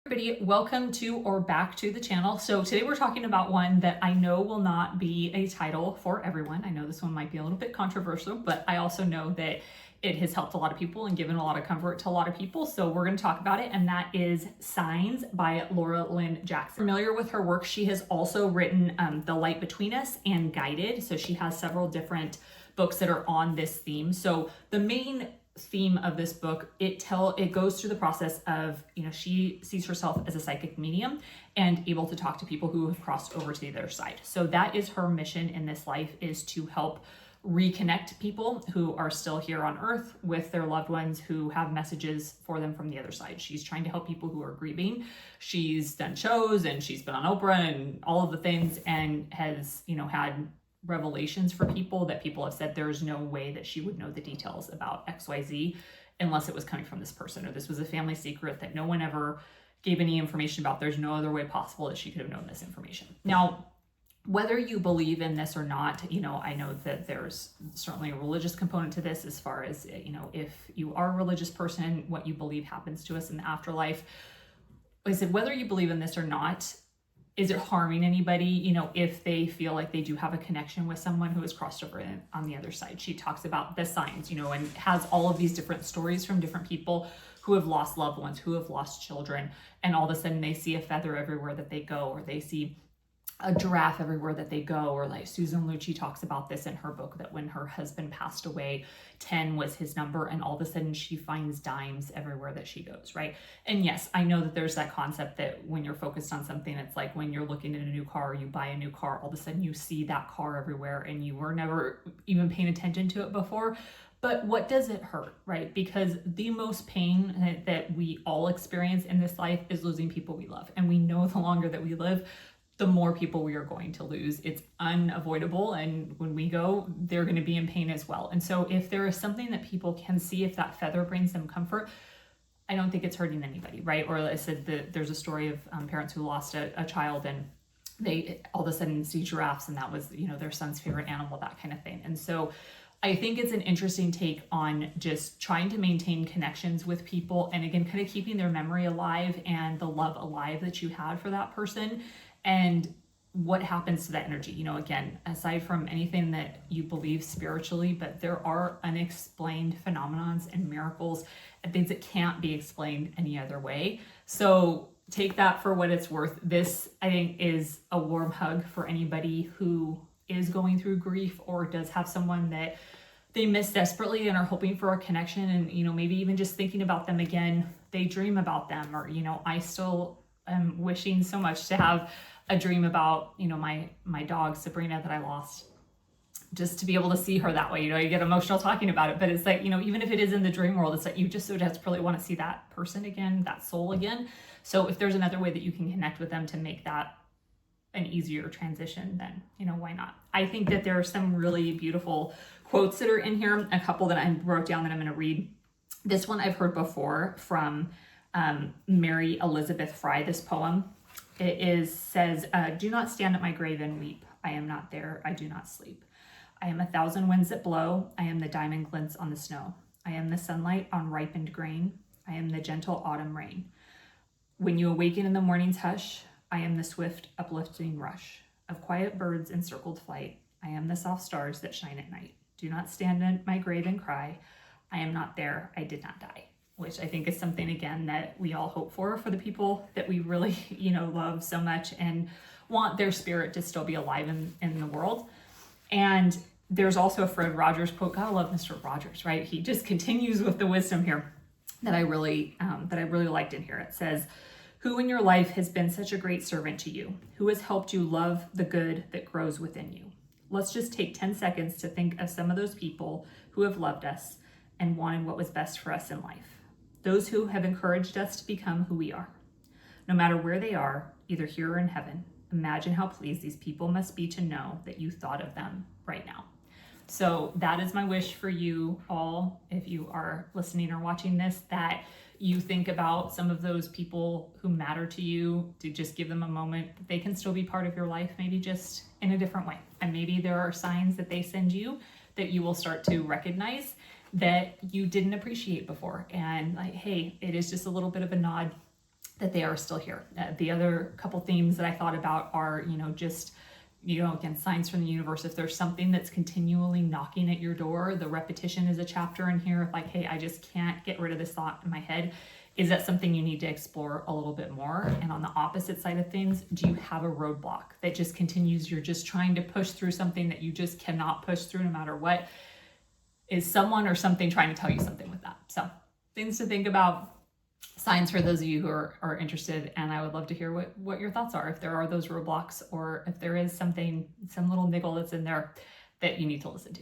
Everybody, welcome to or back to the channel. So today we're talking about one that I know will not be a title for everyone. I know this one might be a little bit controversial, but I also know that it has helped a lot of people and given a lot of comfort to a lot of people. So we're going to talk about it, and that is Signs by Laura Lynne Jackson. Familiar with her work, she has also written The Light Between Us and Guided. So she has several different books that are on this theme. So the main theme of this book, it goes through the process of, she sees herself as a psychic medium and able to talk to people who have crossed over to the other side. So that is her mission in this life, is to help reconnect people who are still here on earth with their loved ones who have messages for them from the other side. She's trying to help people who are grieving. She's done shows and she's been on Oprah and all of the things, and has, had revelations for people that people have said there's no way that she would know the details about XYZ unless it was coming from this person, or this was a family secret that no one ever gave any information about. There's no other way possible that she could have known this information. Now, whether you believe in this or not, I know that there's certainly a religious component to this, as far as, if you are a religious person, what you believe happens to us in the afterlife. I said, whether you believe in this or not, is it harming anybody, if they feel like they do have a connection with someone who has crossed over on the other side? She talks about the signs, and has all of these different stories from different people who have lost loved ones, who have lost children, and all of a sudden they see a feather everywhere that they go, or they see a giraffe everywhere that they go. Or like Susan Lucci talks about this in her book, that when her husband passed away, 10 was his number, and all of a sudden she finds dimes everywhere that she goes, right? And yes, I know that there's that concept that when you're focused on something, it's like when you're looking at a new car, or you buy a new car, all of a sudden you see that car everywhere and you were never even paying attention to it before. But what does it hurt, right? Because the most pain that we all experience in this life is losing people we love. And we know the longer that we live, the more people we are going to lose. It's unavoidable. And when we go, they're going to be in pain as well. And so if there is something that people can see, if that feather brings them comfort, I don't think it's hurting anybody, right? Or I said, there's a story of parents who lost a child, and they all of a sudden see giraffes, and that was, their son's favorite animal, that kind of thing. And so I think it's an interesting take on just trying to maintain connections with people, and again, kind of keeping their memory alive and the love alive that you had for that person. And what happens to that energy, again, aside from anything that you believe spiritually, but there are unexplained phenomenons and miracles and things that can't be explained any other way. So take that for what it's worth. This, I think, is a warm hug for anybody who is going through grief, or does have someone that they miss desperately and are hoping for a connection. And, maybe even just thinking about them again, they dream about them, or, I still am wishing so much to have a dream about, my dog Sabrina that I lost, just to be able to see her that way. You get emotional talking about it, but it's like, even if it is in the dream world, it's like you just so desperately want to see that person again, that soul again. So if there's another way that you can connect with them to make that an easier transition, then, why not? I think that there are some really beautiful quotes that are in here, a couple that I wrote down that I'm going to read. This one I've heard before from Mary Elizabeth Frye, this poem. It says, do not stand at my grave and weep. I am not there. I do not sleep. I am 1,000 winds that blow. I am the diamond glints on the snow. I am the sunlight on ripened grain. I am the gentle autumn rain. When you awaken in the morning's hush, I am the swift uplifting rush of quiet birds in circled flight. I am the soft stars that shine at night. Do not stand at my grave and cry. I am not there. I did not die. Which I think is something, again, that we all hope for the people that we really, love so much and want their spirit to still be alive in the world. And there's also a Fred Rogers quote. God, I love Mr. Rogers, right? He just continues with the wisdom here that I really liked in here. It says, who in your life has been such a great servant to you? Who has helped you love the good that grows within you? Let's just take 10 seconds to think of some of those people who have loved us and wanted what was best for us in life. Those who have encouraged us to become who we are. No matter where they are, either here or in heaven, imagine how pleased these people must be to know that you thought of them right now. So that is my wish for you all, if you are listening or watching this, that you think about some of those people who matter to you, to just give them a moment that they can still be part of your life, maybe just in a different way. And maybe there are signs that they send you that you will start to recognize that you didn't appreciate before. And like, hey, it is just a little bit of a nod that they are still here. The other couple themes that I thought about are, just, again, signs from the universe. If there's something that's continually knocking at your door, the repetition is a chapter in here of like, hey, I just can't get rid of this thought in my head. Is that something you need to explore a little bit more? And on the opposite side of things, do you have a roadblock that just continues? You're just trying to push through something that you just cannot push through no matter what. Is someone or something trying to tell you something with that? So things to think about, signs for those of you who are interested. And I would love to hear what your thoughts are, if there are those roadblocks or if there is some little niggle that's in there that you need to listen to.